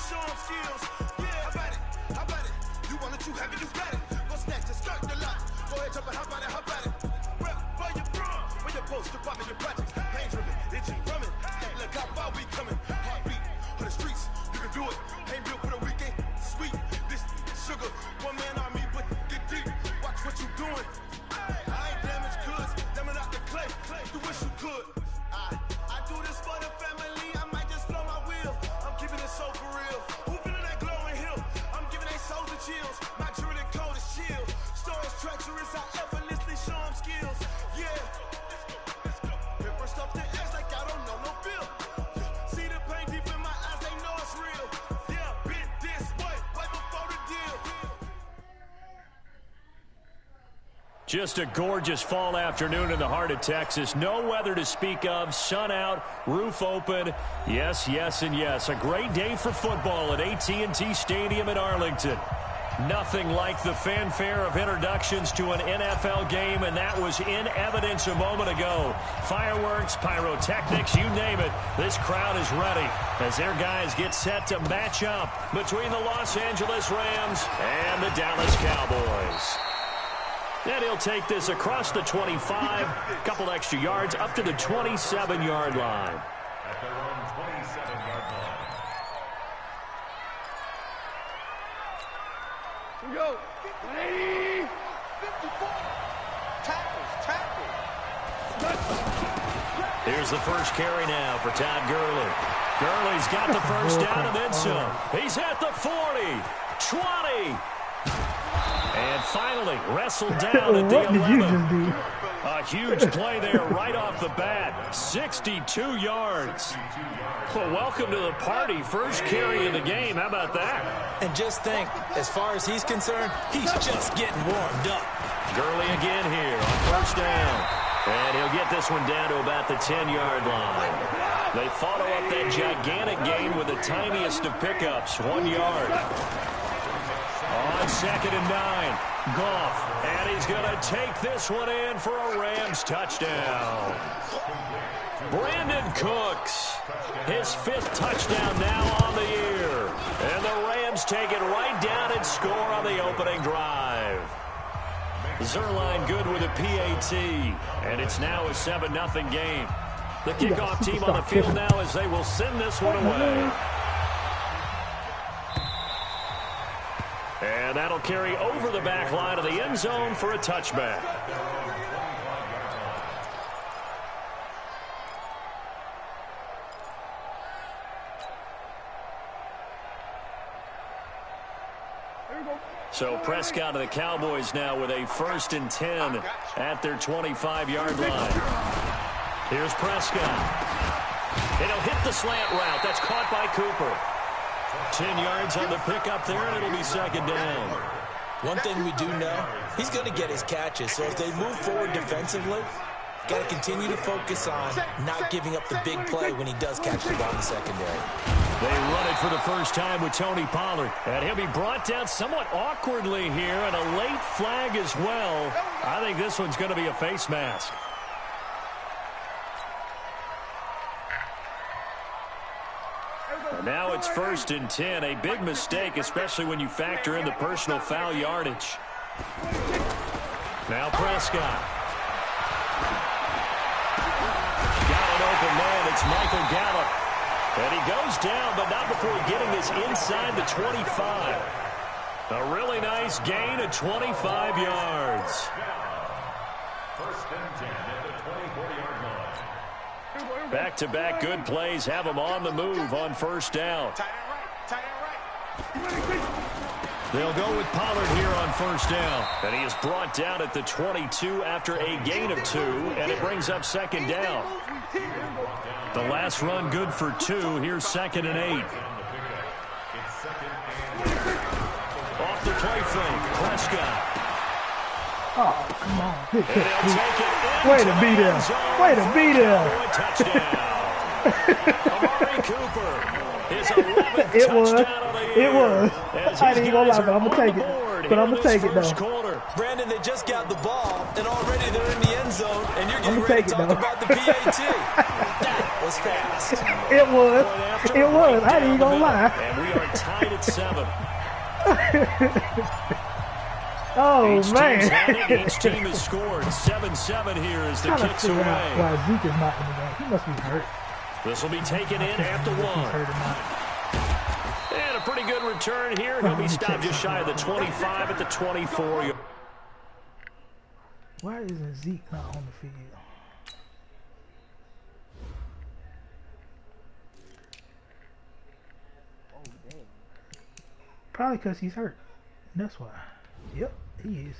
show them skills. Yeah, how about it? How about it? You want it, you have it, you got it. Go snatch it, skirt the lot. Go ahead, jump it, how about it? How about it? Rep for your bro, for your post, your pop, and your projects. Pain driven, itching from it. Look how far we coming. Heartbeat on the streets, you can do it. Ain't built for the weekend. Sweet, this sugar, one man army, but get deep. Watch what you doing. I ain't damaged goods, damn it out the clay. You wish you could. I do this for the family. I might just blow my wheel. I'm keeping it so for real. Who feeling that glowing hill? I'm giving they souls the chills. My jewelry cold is chill. Stories treacherous, I effortlessly show them skills. Yeah. Paper stuff the edge like I don't know no feel. See the pain deep in my eyes, they know it's real. Yeah, bit this way, way before the deal. Just a gorgeous fall afternoon in the heart of Texas. No weather to speak of. Sun out, roof open. Yes, yes, and yes. A great day for football at AT&T Stadium in Arlington. Nothing like the fanfare of introductions to an NFL game, and that was in evidence a moment ago. Fireworks, pyrotechnics, you name it. This crowd is ready as their guys get set to match up between the Los Angeles Rams and the Dallas Cowboys. And he'll take this across the 25, a couple extra yards, up to the 27-yard line. At their own 27-yard line. Here we go. 180. 54. Tackles. Here's the first carry now for Todd Gurley. Gurley's got the first down and then some. He's at the 40, 20. And finally, wrestled down at the 11. What did you just do? A huge play there right off the bat. 62 yards. Well, welcome to the party. First carry of the game. How about that? And just think, as far as he's concerned, he's just getting warmed up. Gurley again here on first down. And he'll get this one down to about the 10-yard line. They follow up that gigantic gain with the tiniest of pickups, 1 yard. On 2nd and 9, Goff, and he's going to take this one in for a Rams touchdown. Brandon Cooks, his 5th touchdown now on the year. And the Rams take it right down and score on the opening drive. Zerline good with a PAT, and it's now a 7-0 game. The kickoff team on the field now as they will send this one away. And that'll carry over the back line of the end zone for a touchback. So Prescott of the Cowboys now with a 1st and 10 at their 25-yard line. Here's Prescott. And he'll hit the slant route. That's caught by Cooper. 10 yards on the pickup there, and it'll be 2nd down. One thing we do know, he's going to get his catches. So if they move forward defensively, got to continue to focus on not giving up the big play when he does catch the ball in the secondary. They run it for the first time with Tony Pollard. And he'll be brought down somewhat awkwardly here, and a late flag as well. I think this one's going to be a face mask. And now it's 1st and 10. A big mistake, especially when you factor in the personal foul yardage. Now Prescott. Got an open man. It's Michael Gallup. And he goes down, but not before getting this inside the 25. A really nice gain of 25 yards. 1st and 10 at the 24-yard line. Back-to-back good plays have him on the move on 1st down. They'll go with Pollard here on 1st down. And he is brought down at the 22 after a gain of 2, and it brings up 2nd down. The last run good for 2. Here's 2nd and 8. Off the play fake, Prescott. Oh, come on. Way to be there. Way to be there. Touchdown. Amari Cooper, his 11th It was. touchdown of the year. It was. I didn't even lie, but I'm going to take it. can but here I'm gonna this take it though. first quarter. Brandon, they just got the ball, and already they're in the end zone, and you're getting I'ma ready take to it, talk though. about the PAT. That was fast. It was. After It was. right I ain't down even the gonna middle. lie. And we are tied at 7. Oh Each man. team's had it. Each team has scored. 7-7 here as the Trying to kicks figure out away. why Zeke is not in the game. He must be hurt. This will be taken in at the If he's 1. hurt or not. And a pretty good return here. He'll be stopped just shy of the 25 at the 24. Why isn't Zeke not on the field? Probably because he's hurt. That's why. Yep, he is.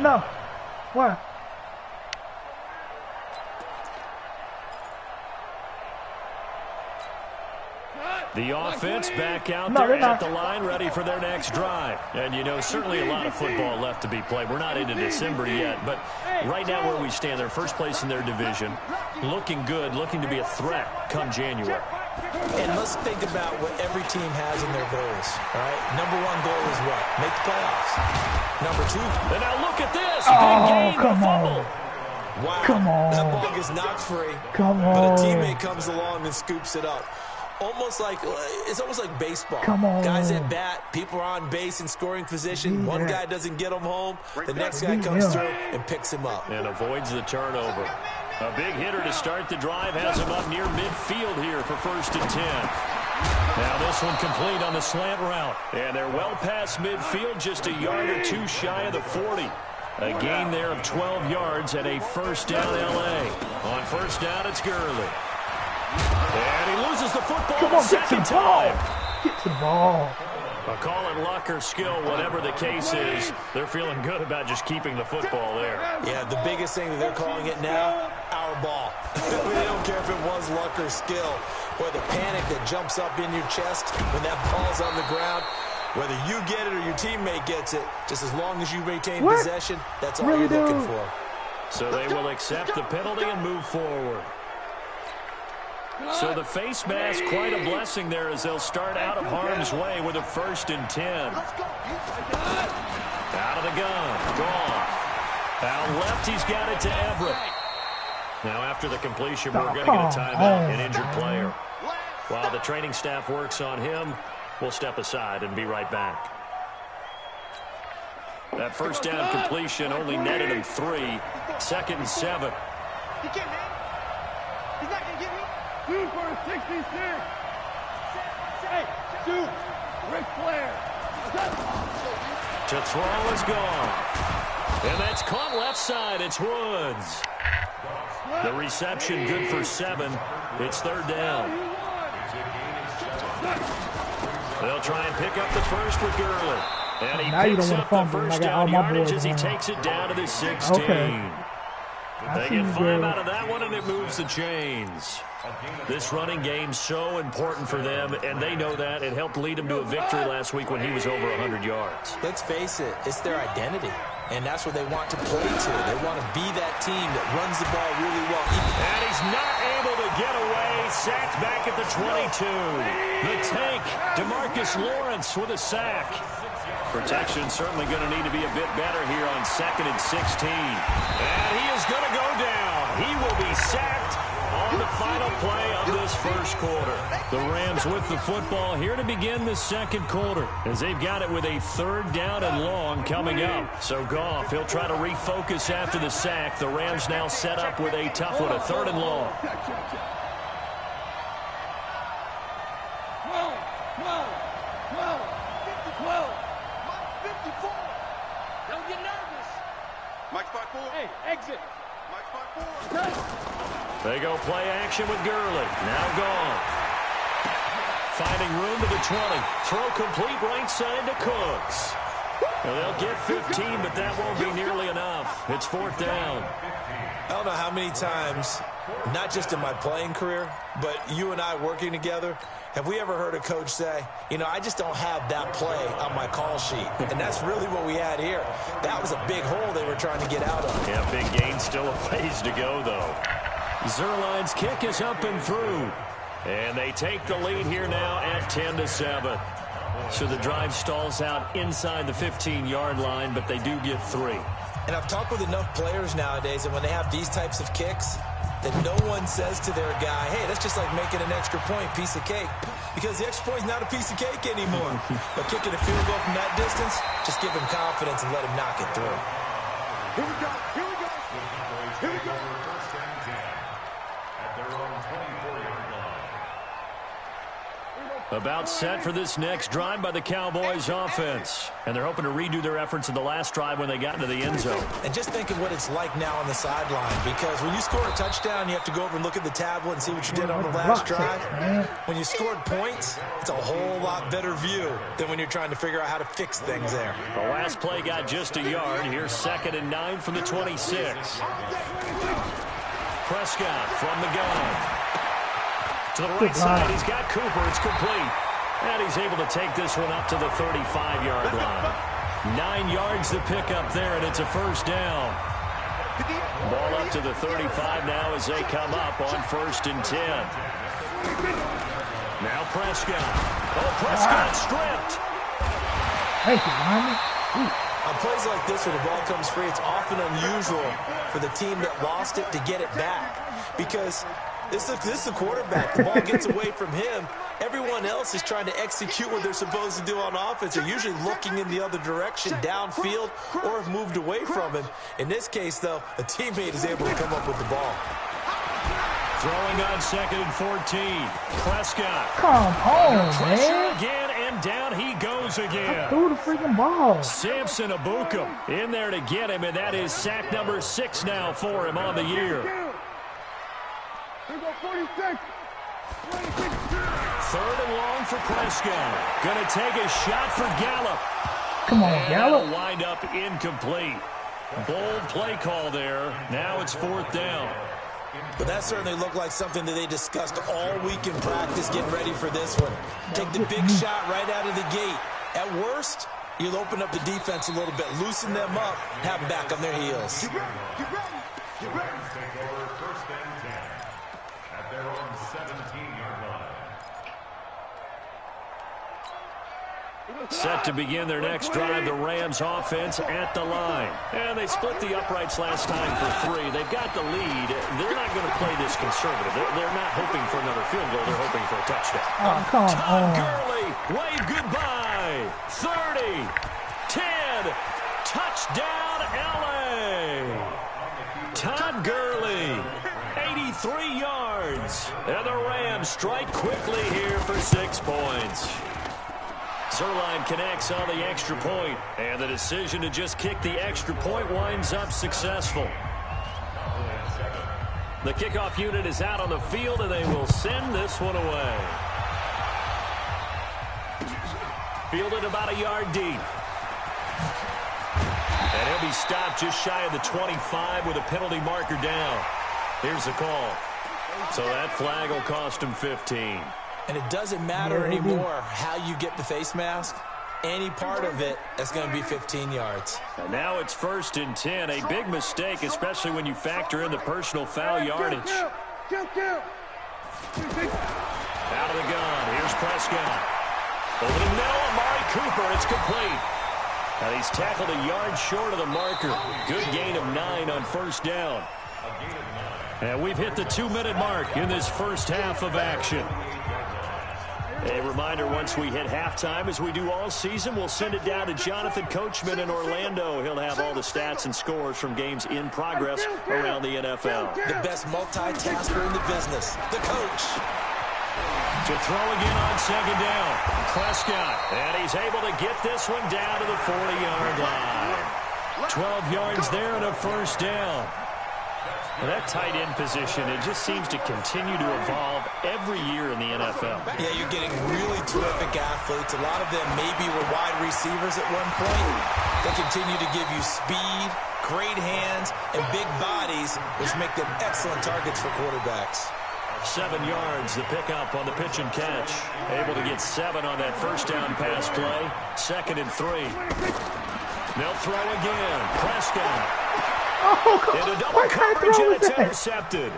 No. Why? The offense back out No, there they're at not. the line, ready for their next drive. And, you know, certainly a lot of football left to be played. We're not into December yet, but right now where we stand, they're first place in their division, looking good, looking to be a threat come January. And let's think about what every team has in their goals, all right? Number one goal is what? Make the playoffs. Number two. And now look at this. Oh, Big gain, come the on. fumble. Wow. Come on. That ball gets knocked free. Come But a on. teammate comes along and scoops it up. It's almost like baseball. Come on. Guys at bat, people are on base in scoring position. Yeah. One guy doesn't get him home. The next guy comes Yeah. through and picks him up. And avoids the turnover. A big hitter to start the drive has him up near midfield here for 1st and 10. Now this one complete on the slant route. And they're well past midfield, just a yard or two shy of the 40. A gain there of 12 yards and a first down L.A. On first down, it's Gurley. And he loses the football Come the on, get to second the ball. time. Get to the ball. Call it luck or skill, whatever the case is, they're feeling good about just keeping the football there. Yeah, the biggest thing that they're calling it now, our ball. They don't care if it was luck or skill. Boy, the panic that jumps up in your chest when that ball's on the ground, whether you get it or your teammate gets it, just as long as you retain What? possession, that's all Really, you're looking dude? for. So they will accept the penalty and move forward. So the face mask, quite a blessing there as they'll start out of harm's way with a 1st and 10. Out of the gun, Goff. Out left, he's got it to Everett. Now after the completion, we're going to get a timeout, an injured player. While the training staff works on him, we'll step aside and be right back. That first down completion only netted him 3. 2nd and 7. He can't, man. He's not going to get me. 2 for 66. Hey, 2. Ric Flair. To throw is gone. And that's caught left side. It's Woods. The reception good for 7. It's 3rd down. They'll try and pick up the first with Gurley. And he Now you picks don't up wanna the fumble. I first got all down my yardage boys as he around. takes it down to the 16. Okay. They get 5 out of that one, and it moves the chains. This running game's so important for them, and they know that. It helped lead them to a victory last week when he was over 100 yards. Let's face it, it's their identity, and that's what they want to play to. They want to be that team that runs the ball really well. And he's not able to get away. Sacked back at the 22. The tank, DeMarcus Lawrence with a sack. Protection certainly going to need to be a bit better here on 2nd and 16. And he is going to go down. He will be sacked on the final play of this first quarter. The Rams with the football here to begin the second quarter as they've got it with a 3rd down and long coming up. So Goff, he'll try to refocus after the sack. The Rams now set up with a tough one, a 3rd and long. 12. 54. Don't get nervous. Mike 5-4. Hey, exit. Mike 5-4. They go play action with Gurley. Now Goff. Finding room to the 20. Throw complete right side to Cooks. Well, they'll get 15, but that won't be nearly enough. It's 4th down. I don't know how many times, not just in my playing career, but you and I working together, have we ever heard a coach say, you know, I just don't have that play on my call sheet. And that's really what we had here. That was a big hole they were trying to get out of. Yeah, big gain, still a ways to go, though. Zerline's kick is up and through. And they take the lead here now at 10-7. So the drive stalls out inside the 15-yard line, but they do get 3. And I've talked with enough players nowadays, and when they have these types of kicks, that no one says to their guy, hey, that's just like making an extra point, piece of cake. Because the extra point is not a piece of cake anymore. But kicking a field goal from that distance, just give him confidence and let him knock it through. Here we go. Here we go. Here we go. First and 10 at their own 24-yard line. About set for this next drive by the Cowboys offense. And they're hoping to redo their efforts in the last drive when they got into the end zone. And just think of what it's like now on the sideline, because when you score a touchdown, you have to go over and look at the tablet and see what you did on the last drive. When you scored points, it's a whole lot better view than when you're trying to figure out how to fix things there. The last play got just a yard. Here's 2nd and 9 from the 26. Prescott from the gun. To the right side, he's got Cooper. It's complete. And he's able to take this one up to the 35-yard line. 9 yards to pick up there, and it's a first down. Ball up to the 35 now as they come up on 1st and 10. Now Prescott. Oh, Prescott stripped. Thank you, Lyman. On plays like this, when the ball comes free, it's often unusual for the team that lost it to get it back. Because this is the quarterback. The ball gets away from him. Everyone else is trying to execute what they're supposed to do on offense. They're usually looking in the other direction, downfield, or have moved away from him. In this case, though, a teammate is able to come up with the ball. Throwing on 2nd and 14. Prescott. Come on, Pressure man. again, and down he goes again. Threw the freaking ball. Samson Abukum in there to get him, and that is sack number 6 now for him on the year. Here we go, 46. 3rd and long for Prescott. Going to take a shot for Gallup. Come on, And Gallup. that'll wind up incomplete. Bold play call there. Now it's 4th down. But that certainly looked like something that they discussed all week in practice getting ready for this one. Take the big shot right out of the gate. At worst, you'll open up the defense a little bit, loosen them up, have them back on their heels. Take over 1st and 10 at their own 17-yard line. Set to begin their next drive, the Rams offense at the line. And they split the uprights last time for 3. They've got the lead. They're not going to play this conservative. They're not hoping for another field goal. They're hoping for a touchdown. Oh, come Todd on. Gurley, wave goodbye. 30, 10, touchdown LA. Todd Gurley, 83 yards. And the Rams strike quickly here for 6 points. Zerline connects on the extra point, and the decision to just kick the extra point winds up successful. The kickoff unit is out on the field, and they will send this one away. Fielded about a yard deep. And he'll be stopped just shy of the 25 with a penalty marker down. Here's the call. So that flag will cost him 15. And it doesn't matter anymore how you get the face mask. Any part of it, that's going to be 15 yards. And now it's 1st and 10. A big mistake, especially when you factor in the personal foul yardage. Kill. Out of the gun. Here's Prescott. Over the middle, Amari Cooper. It's complete. And he's tackled a yard short of the marker. Good gain of 9 on 1st down. And we've hit the 2-minute mark in this first half of action. A reminder, once we hit halftime, as we do all season, we'll send it down to Jonathan Coachman in Orlando. He'll have all the stats and scores from games in progress around the NFL. The best multitasker in the business, the coach. To throw again on 2nd down, Prescott. And he's able to get this one down to the 40-yard line. 12 yards there and a 1st down. Well, that tight end position, it just seems to continue to evolve every year in the NFL. Yeah, you're getting really terrific athletes. A lot of them maybe were wide receivers at one point. They continue to give you speed, great hands, and big bodies, which make them excellent targets for quarterbacks. 7 yards, the pickup on the pitch and catch. Able to get 7 on that 1st down pass play. 2nd and 3. They'll throw again. Prescott. Into double coverage, and it's intercepted.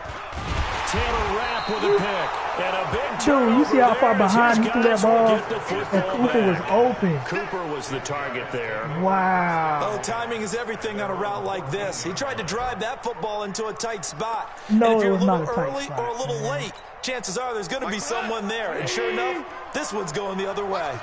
Taylor Rapp with a pick. And a big Dude, you see how far behind he threw that ball? And Cooper was open. Cooper was the target there. Wow. Oh, timing is everything on a route like this. He tried to drive that football into a tight spot. No, and if you're it was a not little a tight early spot, or a little late, chances are there's going to be someone there. And sure enough, this one's going the other way.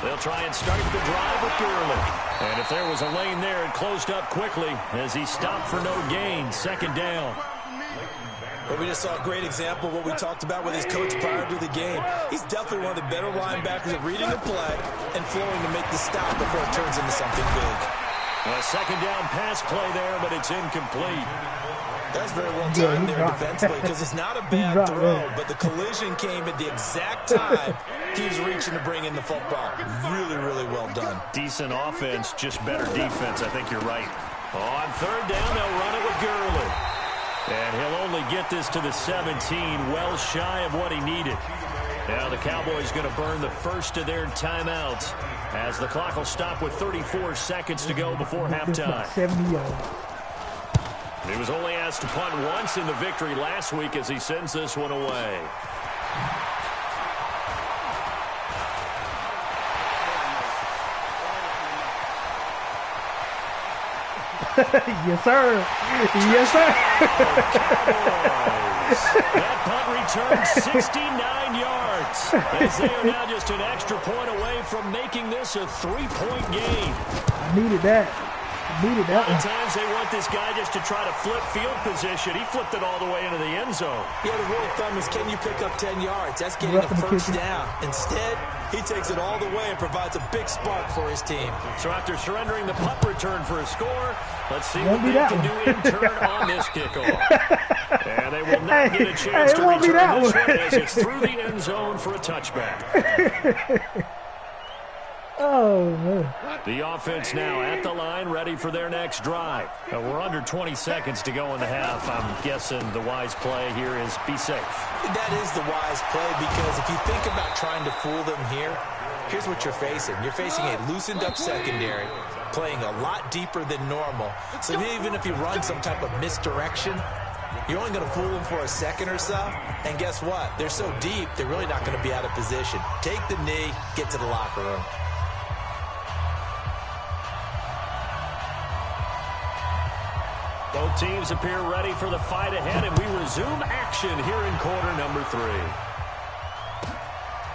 They'll try and start the drive with Gurley. And if there was a lane there, it closed up quickly as he stopped for no gain. Second down. But we just saw a great example of what we talked about with his coach prior to the game. He's definitely one of the better linebackers at reading a play and flowing to make the stop before it turns into something big. A second down pass play there, but it's incomplete. That's very well timed there defensively because it's not a bad throw, but the collision came at the exact time he was reaching to bring in the football. Really, really well done. Decent offense, just better defense. I think you're right. On third down, they'll run it with Gurley. And he'll only get this to the 17, well shy of what he needed. Now the Cowboys going to burn the first of their timeouts as the clock will stop with 34 seconds to go before halftime. 70 yards. He was only asked to punt once in the victory last week as he sends this one away. Yes, sir. Yes, sir. That punt returned 69 yards. As they are now just an extra point away from making this a 3-point game. I needed that. A lot of times they want this guy just to try to flip field position. He flipped it all the way into the end zone. Yeah, the rule of thumb is can you pick up 10 yards? That's getting a first down. Instead, he takes it all the way and provides a big spark for his team. So after surrendering the punt return for a score, let's see what they can do in turn on this kickoff. And they will not get a chance to return this one as it's through the end zone for a touchback. Oh, man. The offense now at the line, ready for their next drive. We're under 20 seconds to go in the half. I'm guessing the wise play here is be safe. That is the wise play because if you think about trying to fool them here, here's what you're facing. You're facing a loosened up secondary, playing a lot deeper than normal. So even if you run some type of misdirection, you're only going to fool them for a second or so. And guess what? They're so deep, they're really not going to be out of position. Take the knee, get to the locker room. Both teams appear ready for the fight ahead, and we resume action here in quarter number 3.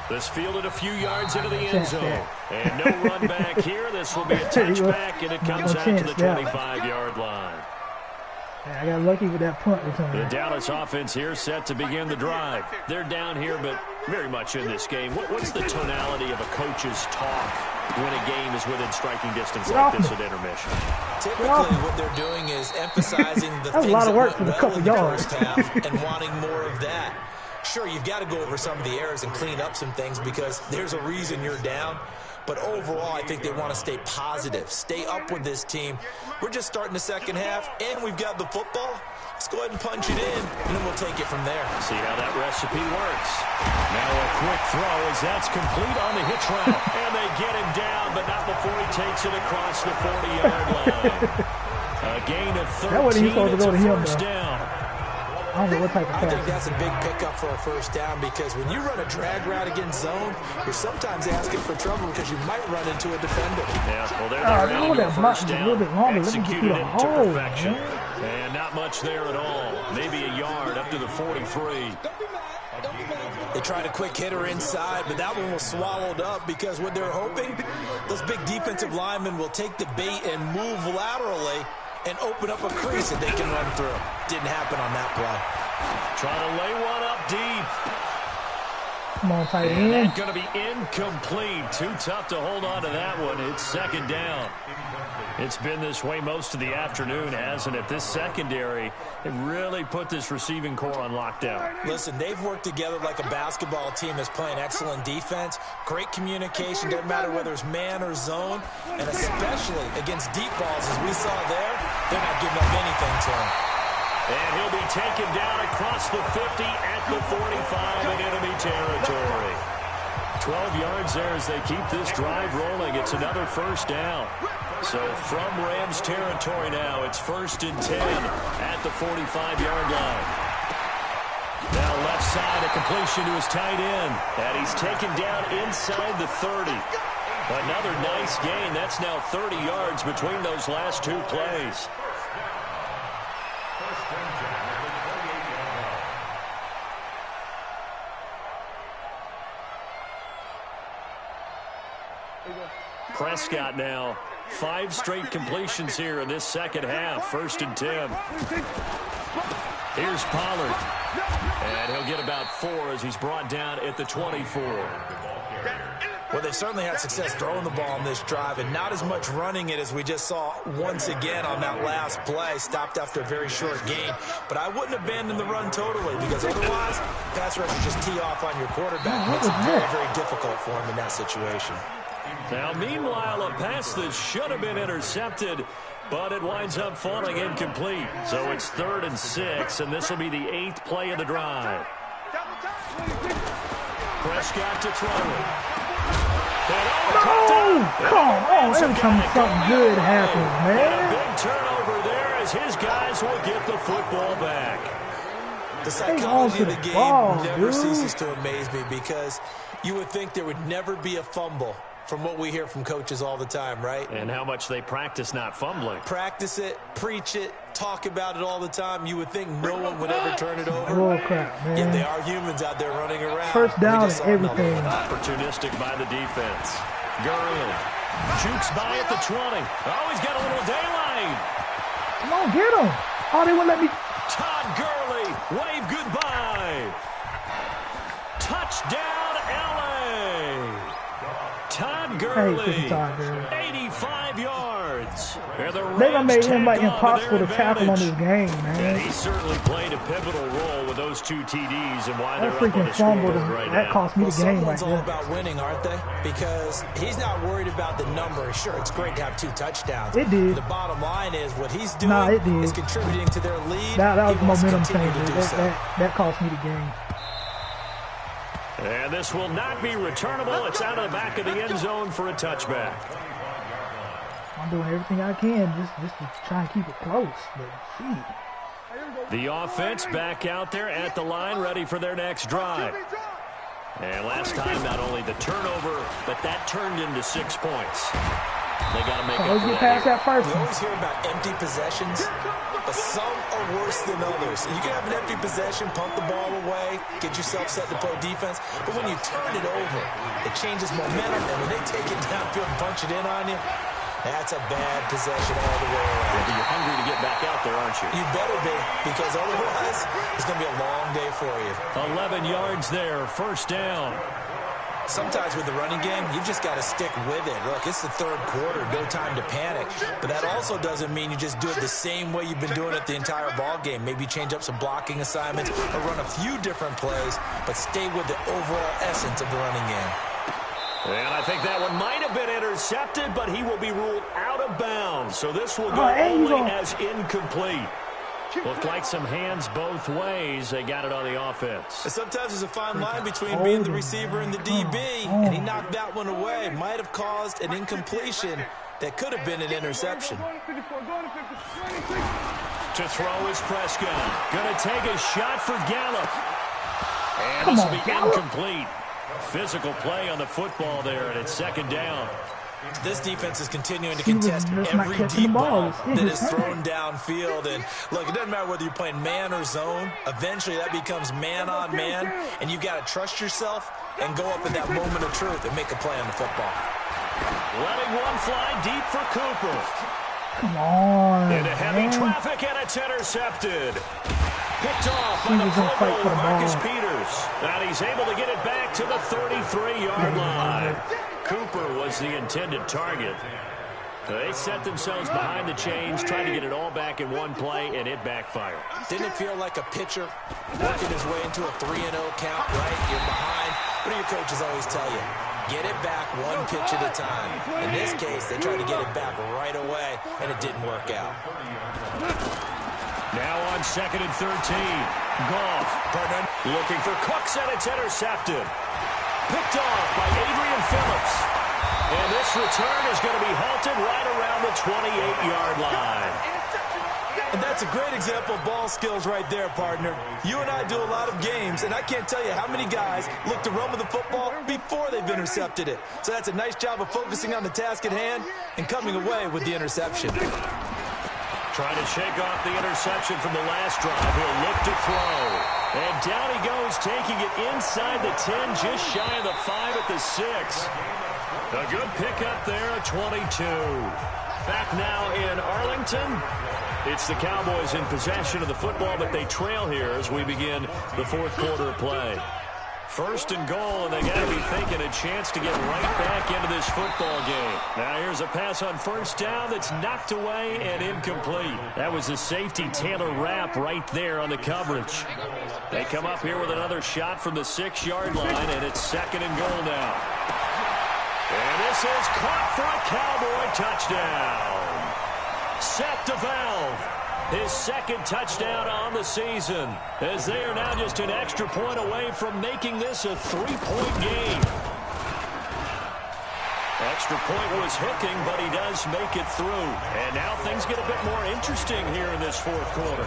This fielded a few yards into the end zone. And no run back here. This will be a touchback, and it comes out to the 25-yard line. I got lucky with that punt return. The Dallas offense here set to begin the drive. They're down here, but very much in this game. What's the tonality of a coach's talk when a game is within striking distance like this at intermission? Typically, what they're doing is emphasizing the things that went well in the first half and wanting more of that. Sure, you've got to go over some of the errors and clean up some things because there's a reason you're down. But overall, I think they want to stay positive, stay up with this team. We're just starting the second half, and we've got the football. Let's go ahead and punch it in, and then we'll take it from there. See how that recipe works. Now a quick throw as that's complete on the hitch route. And they get him down, but not before he takes it across the 40-yard line. A gain of 13, it's a first down. I don't know what type of I think that's a big pickup for a first down because when you run a drag route against zone, you're sometimes asking for trouble because you might run into a defender. Yeah, well, they're running the first down, executed it to perfection. And not much there at all. Maybe a yard up to the 43. They tried a quick hitter inside, but that one was swallowed up because what they're hoping, those big defensive linemen will take the bait and move laterally and open up a crease that they can run through. Didn't happen on that play. Trying to lay one up deep. Come on, tight end. end. That's going to be incomplete. Too tough to hold on to that one. It's second down. It's been this way most of the afternoon, hasn't it? This secondary, it really put this receiving core on lockdown. Listen, they've worked together like a basketball team that's playing excellent defense. Great communication, doesn't matter whether it's man or zone. And especially against deep balls, as we saw there, they're not giving up anything to him. And he'll be taken down across the 50 at the 45 in enemy territory. 12 yards there as they keep this drive rolling. It's another first down. So from Rams territory now, it's 1st and 10 at the 45-yard line. Now left side, a completion to his tight end. And he's taken down inside the 30. Another nice gain. That's now 30 yards between those last two plays. Prescott now 5 straight completions here in this second half. 1st and 10. Here's Pollard. And he'll get about 4 as he's brought down at the 24. Well, they certainly had success throwing the ball on this drive and not as much running it as we just saw once again on that last play. Stopped after a very short gain. But I wouldn't abandon the run totally because otherwise, pass rushers just tee off on your quarterback. Makes it very, very difficult for him in that situation. Now, meanwhile, a pass that should have been intercepted, but it winds up falling incomplete. So it's 3rd and 6, and this will be the 8th play of the drive. Prescott to throw it. Oh, come on. Every time something good happens, man. And a big turnover there as his guys will get the football back. The psychology of the game never ceases to amaze me because you would think there would never be a fumble from what we hear from coaches all the time, right? And how much they practice not fumbling. Practice it, preach it, talk about it all the time. You would think no one would ever turn it over. Bull crap, man. Yet they are humans out there running around. First down and everything. Opportunistic by the defense. Gurley shoots by at the 20. Oh, he's got a little daylight. Come on, get him. Oh, they wouldn't let me. Todd Gurley, wave goodbye. Touchdown, LA. Todd Gurley, 85 yards. They're going to make him like impossible to tackle on this game, man. And he certainly played a pivotal role with those 2 TDs and why they're that up on the scoreboard right now. That cost me the game right there. Someone's all about winning, aren't they? Because he's not worried about the number. Sure, it's great to have 2 touchdowns. It did. The bottom line is what he's doing is contributing to their lead. That was momentum changer. That cost me the game. And this will not be returnable. It's out of the back of the end zone for a touchback. I'm doing everything I can just to try and keep it close. But gee. The offense back out there at the line, ready for their next drive. And last time, not only the turnover, but that turned into 6 points. They got to make up for that. We always hear about empty possessions, but some are worse than others. You can have an empty possession, pump the ball away, get yourself set to play defense, but when you turn it over, it changes momentum, and when they take it downfield and punch it in on you, that's a bad possession all the way around. Yeah, but you're hungry to get back out there, aren't you? You better be, because otherwise, it's going to be a long day for you. 11 yards there, 1st down. Sometimes with the running game, you've just got to stick with it. Look, it's the 3rd quarter, no time to panic. But that also doesn't mean you just do it the same way you've been doing it the entire ball game. Maybe change up some blocking assignments or run a few different plays, but stay with the overall essence of the running game. And I think that one might have been intercepted, but he will be ruled out of bounds. So this will go only as incomplete. Looked like some hands both ways. They got it on the offense. And sometimes there's a fine line between being the receiver and the DB, and he knocked that one away. Might have caused an incompletion that could have been an interception. To throw is Prescott. Going to take a shot for Gallup. And this will be incomplete. Physical play on the football there, and it's 2nd down. This defense is continuing to contest every deep ball that is thrown downfield. And look, it doesn't matter whether you're playing man or zone. Eventually, that becomes man on man, and you've got to trust yourself and go up in that moment of truth and make a play on the football. Letting one fly deep for Cooper. Come on. Into heavy traffic, and it's intercepted. Picked off by the Pro Bowl Marcus Peters. And he's able to get it back to the 33-yard line. Cooper was the intended target. They set themselves behind the chains, trying to get it all back in one play, and it backfired. Didn't it feel like a pitcher working his way into a 3-0 count, right? You're behind. What do your coaches always tell you? Get it back one pitch at a time. In this case, they tried to get it back right away, and it didn't work out. Now on 2nd and 13. Goff looking for Cooks, and it's intercepted. Picked off by Adrian Phillips. And this return is going to be halted right around the 28-yard line. And that's a great example of ball skills right there, partner. You and I do a lot of games, and I can't tell you how many guys look to run with the football before they've intercepted it. So that's a nice job of focusing on the task at hand and coming away with the interception. Trying to shake off the interception from the last drive. He'll look to throw. And down he goes, taking it inside the 10, just shy of the 5 at the 6. A good pickup there at 22. Back now in Arlington. It's the Cowboys in possession of the football, but they trail here as we begin the fourth quarter of play. First and goal, and they got to be thinking a chance to get right back into this football game. Now here's a pass on first down that's knocked away and incomplete. That was a safety Taylor Rapp right there on the coverage. They come up here with another shot from the 6-yard line, and it's second and goal now. And this is caught for a Cowboy touchdown. Seth DeValve. His second touchdown on the season, as they are now just an extra point away from making this a 3-point game. Extra point was hooking, but he does make it through. And now things get a bit more interesting here in this fourth quarter.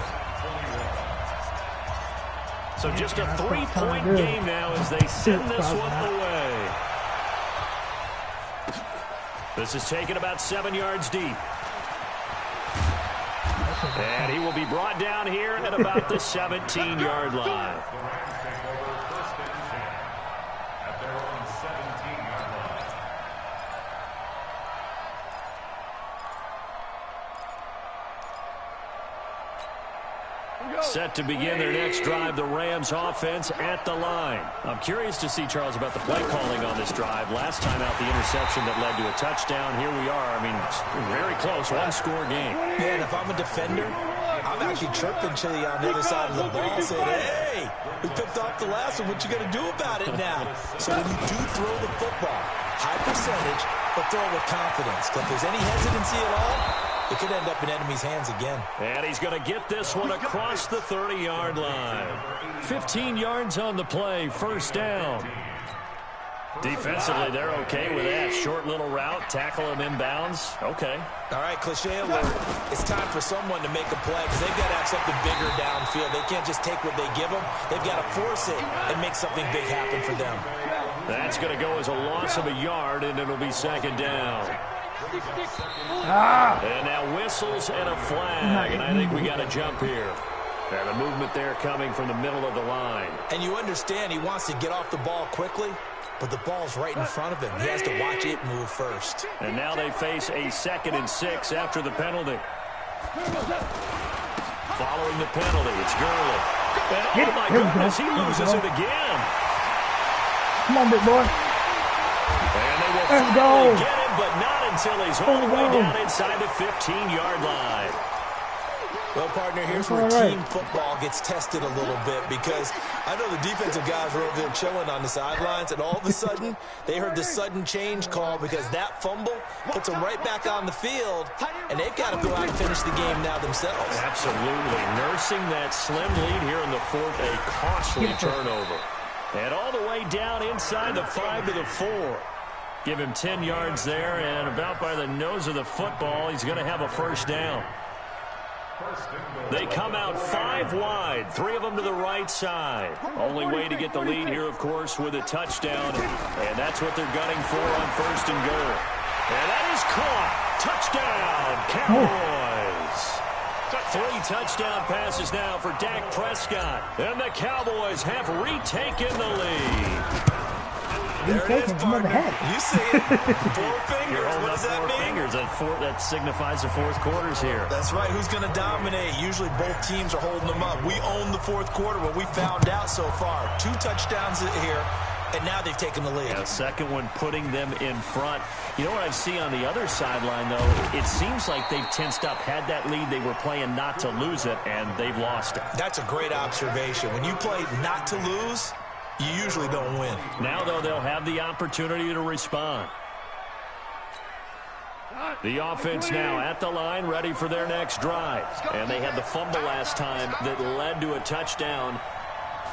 So just a 3-point game now as they send this one away. This is taken about 7 yards deep. And he will be brought down here at about the 17-yard line. Set to begin their next drive, the Rams offense at the line. I'm curious to see, Charles, about the play calling on this drive. Last time out, the interception that led to a touchdown. Here we are. I mean, very close, one-score game. Yeah, and if I'm a defender, I'm actually chirping Chili on the other side of the ball saying, hey, we picked off the last one. What you going to do about it now? So when you do throw the football, high percentage, but throw it with confidence. Because if there's any hesitancy at all, it could end up in enemy's hands again. And he's going to get this one across the 30-yard line. 15 yards on the play, first down. Defensively, they're okay with that. Short little route, tackle him inbounds. Okay. All right, cliche alert. It's time for someone to make a play because they've got to have something bigger downfield. They can't just take what they give them. They've got to force it and make something big happen for them. That's going to go as a loss of a yard, and it'll be second down. And now whistles and a flag, and I think we got to jump here. And a movement there coming from the middle of the line. And you understand he wants to get off the ball quickly, but the ball's right in front of him. He has to watch it move first. And now they face a 2nd and 6 after the penalty. Following the penalty, it's Gurley. And oh my goodness, he loses it again. Come on, big boy. And they will finally get him, but not until he's all the way down inside the 15-yard line. Well, partner, here's where team football gets tested a little bit because I know the defensive guys were over there chilling on the sidelines, and all of a sudden, they heard the sudden change call because that fumble puts them right back on the field, and they've got to go out and finish the game now themselves. Absolutely. Nursing that slim lead here in the fourth, a costly turnover. And all the way down inside the 5 to the 4. Give him 10 yards there, and about by the nose of the football, he's going to have a first down. They come out 5 wide, 3 of them to the right side. Only way to get the lead here, of course, with a touchdown, and that's what they're gunning for on first and goal. And that is caught. Touchdown, Cowboys. 3 touchdown passes now for Dak Prescott, and the Cowboys have retaken the lead. There it is, partner. You see it. 4 fingers. What does that mean? 4 fingers. That signifies the fourth quarter's here. That's right. Who's going to dominate? Usually both teams are holding them up. We own the fourth quarter, what we found out so far. 2 touchdowns here, and now they've taken the lead. Yeah, second one putting them in front. You know what I see on the other sideline, though? It seems like they've tensed up. Had that lead, they were playing not to lose it, and they've lost it. That's a great observation. When you play not to lose, you usually don't win. Now, though, they'll have the opportunity to respond. The offense now at the line, ready for their next drive. And they had the fumble last time that led to a touchdown.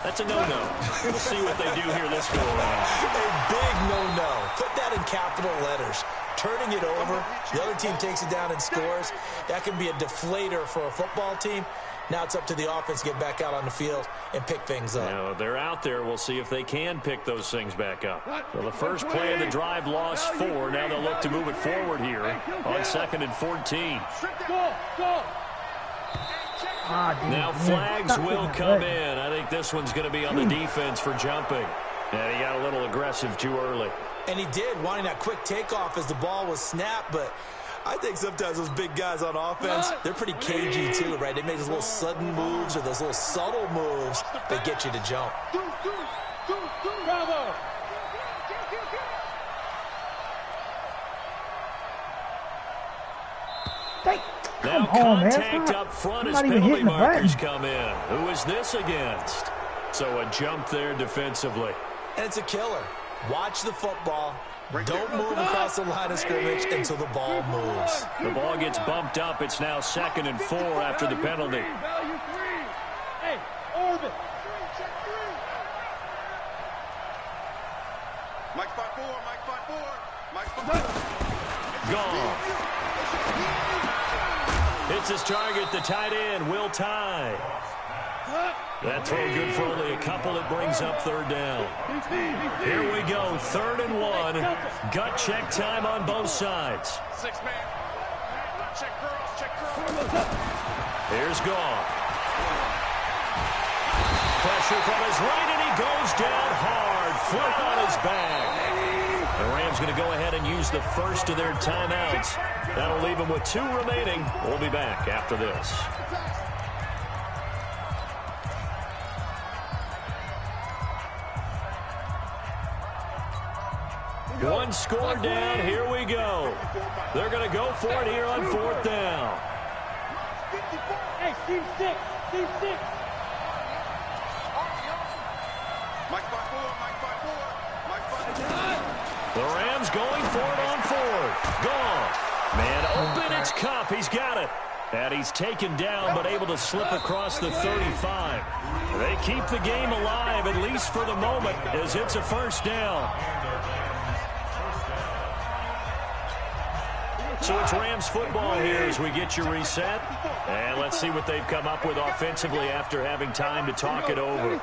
That's a no-no. We'll see what they do here this go around. A big no-no. Put that in capital letters. Turning it over, the other team takes it down and scores. That can be a deflator for a football team. Now it's up to the offense to get back out on the field and pick things up. Now, they're out there. We'll see if they can pick those things back up. Well, the first play of the drive lost 4. Now they'll look to move it forward here on 2nd and 14. Now flags will come in. I think this one's going to be on the defense for jumping. And he got a little aggressive too early. And he did, wanting that quick takeoff as the ball was snapped, but I think sometimes those big guys on offense, they're pretty cagey too, right? They make those little sudden moves or those little subtle moves that get you to jump. Bravo. Now contact up front as penalty markers come in. Who is this against? So a jump there defensively. And it's a killer. Watch the football. Don't move across the line of scrimmage until the ball moves. The ball gets bumped up. It's now 2nd and 4 after the penalty. Hey, orbit. Mike 5-4, Mike 5-4, Mike 5-4. Gone. Hits his target, the tight end, Will Tye. That throw good for only a couple. It brings up 3rd down. Here we go, 3rd and 1. Gut check time on both sides. 6-man. Check curls. Here's Goff. Pressure from his right, and he goes down hard, flat on his back. The Rams going to go ahead and use the first of their timeouts. That'll leave them with 2 remaining. We'll be back after this. One score down. Here we go. They're going to go for it here on 4th down. Hey, team 6. Team 6. Mike 5-4, Mike 5-4, Mike 5-4. The Rams going for it on 4th. Gone. Man open, it's Kupp. He's got it. And he's taken down, but able to slip across the 35. They keep the game alive, at least for the moment, as it's a 1st down. So it's Rams football here as we get you reset. And let's see what they've come up with offensively after having time to talk it over. On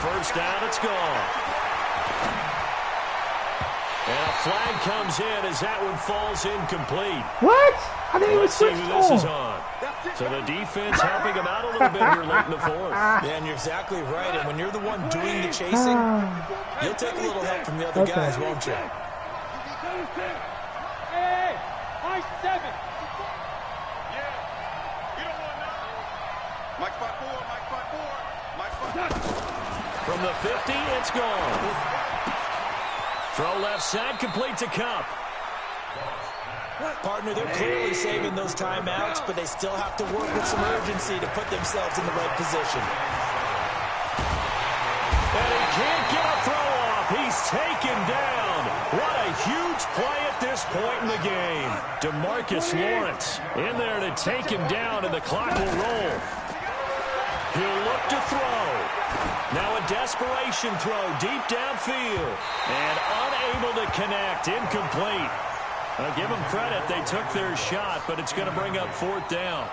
1st down, it's gone. And a flag comes in as that one falls incomplete. What? I didn't even Let's see switch who this is on. on. So the defense helping him out a little bit here late in the 4th. Yeah, and you're exactly right. And when you're the one doing the chasing, you'll take a little help from the other guys, won't you? Hey, I 7. Yeah. You don't want none. Mike 5-4, Mike 5-4, Mike 5-4. From the 50, it's gone. Throw left side, complete to Kupp. Partner, they're clearly saving those timeouts, but they still have to work with some urgency to put themselves in the right position. And he can't get a throw off. He's taken down. What a huge play at this point in the game. DeMarcus Lawrence in there to take him down, and the clock will roll. He'll look to throw. Now a desperation throw deep downfield. And unable to connect. Incomplete. I'll give them credit. They took their shot, but it's going to bring up 4th down.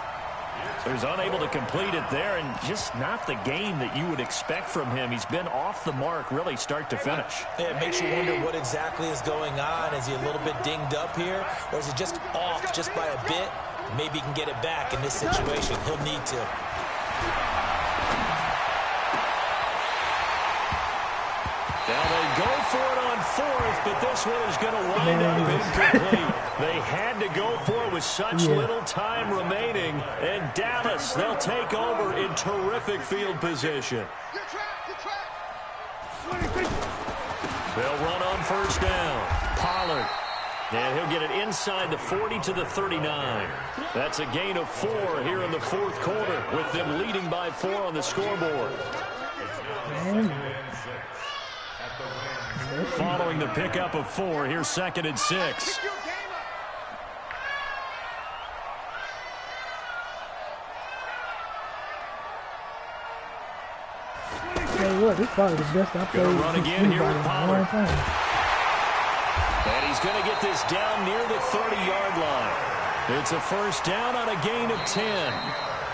So he's unable to complete it there, and just not the game that you would expect from him. He's been off the mark really start to finish. Yeah, it makes you wonder what exactly is going on. Is he a little bit dinged up here, or is he just off just by a bit? Maybe he can get it back in this situation. He'll need to. Now they go for it on 4th, but this one is going to wind up incomplete. They had to go for it with such little time remaining. And Dallas, they'll take over in terrific field position. They'll run on 1st down. Pollard. And he'll get it inside the 40 to the 39. That's a gain of 4 here in the 4th quarter, with them leading by 4 on the scoreboard. Following the pickup of 4, here's 2nd and 6. what, this is probably the best I've played Gonna run again here with in a Pollard. long time. And he's going to get this down near the 30-yard line. It's a first down on a gain of 10.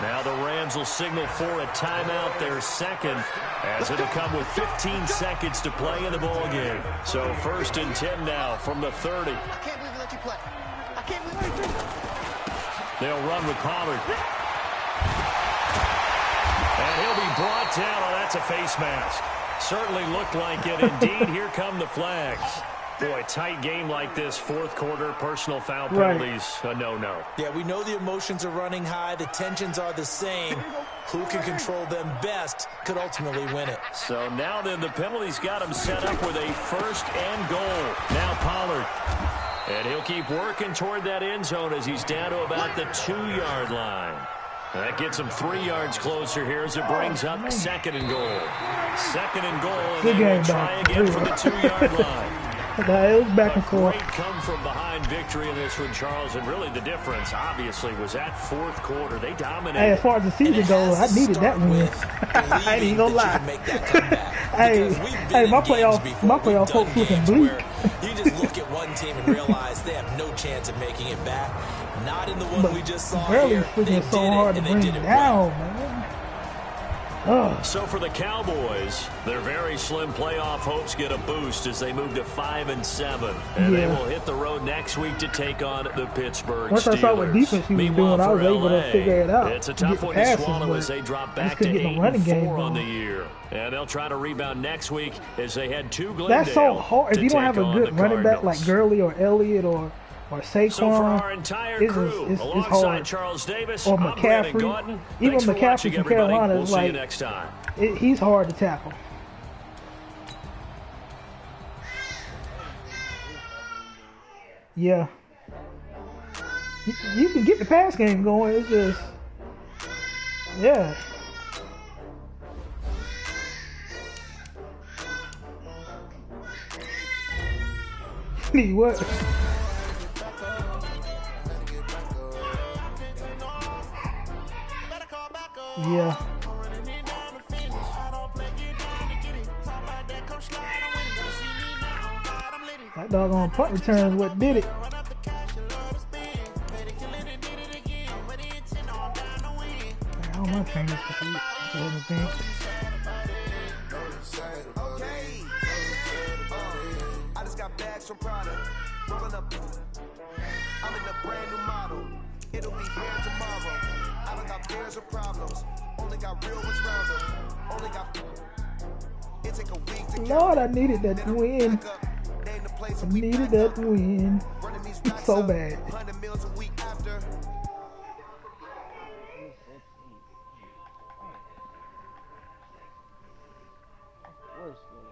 Now the Rams will signal for a timeout, their second, as it'll come with 15 seconds to play in the ball game. So first and 10 now from the 30. I can't believe we let you play. I can't believe we They'll run with Pollard. And he'll be brought down. Oh, that's a face mask. Certainly looked like it. Indeed, here come the flags. Boy, tight game like this, fourth quarter, personal foul penalties, a no-no. Yeah, we know the emotions are running high. The tensions are the same. Who can control them best could ultimately win it. So now then, the penalties got him set up with a first and goal. Now Pollard. And he'll keep working toward that end zone as he's down to about the 2-yard line. That gets him 3 yards closer here as it brings up second and goal. Second and goal, and Good then game, we'll try Doc. again from the 2-yard line. It was back and forth. Great come-from-behind victory in this one, Charles, and really the difference, obviously, was that fourth quarter. They dominated. Hey, as far as the season goes, I needed that win. I ain't even gonna lie. Hey, my playoff hopes looking bleak. You just look at one team and realize they have no chance of making it back. Not in the one we just saw here. They did so hard it, to and they bring did it down, well. man. Oh. So for the Cowboys, their very slim playoff hopes get a boost as they move to 5-7. And they will hit the road next week to take on the Pittsburgh Once Steelers. I saw what defense he was doing, I was able to figure it out. It's a tough one to swallow as they drop back to 8-4 on the year. And they'll try to rebound next week as they head to Glendale. That's so hard. If you don't have a good running back like Gurley or Elliott or Saquon, so for our entire crew, it's alongside hard. Charles Davis, Or I'm Brandon McCaffrey. Gauton. Even Thanks for McCaffrey watching, from everybody. Carolina We'll is see like, you next time. He's hard to tackle. Yeah. You can get the pass game going. It's just, yeah. Need what? Yeah. That doggone punt return is what did it. I don't know trainers to see anything. I just got bags from Prada. Rolling up. I'm in a brand new model. It'll be here tomorrow. I don't got fears or problems. Only got real ones round them. Only got. It take a week to Lord, I needed that win. I needed that win so bad.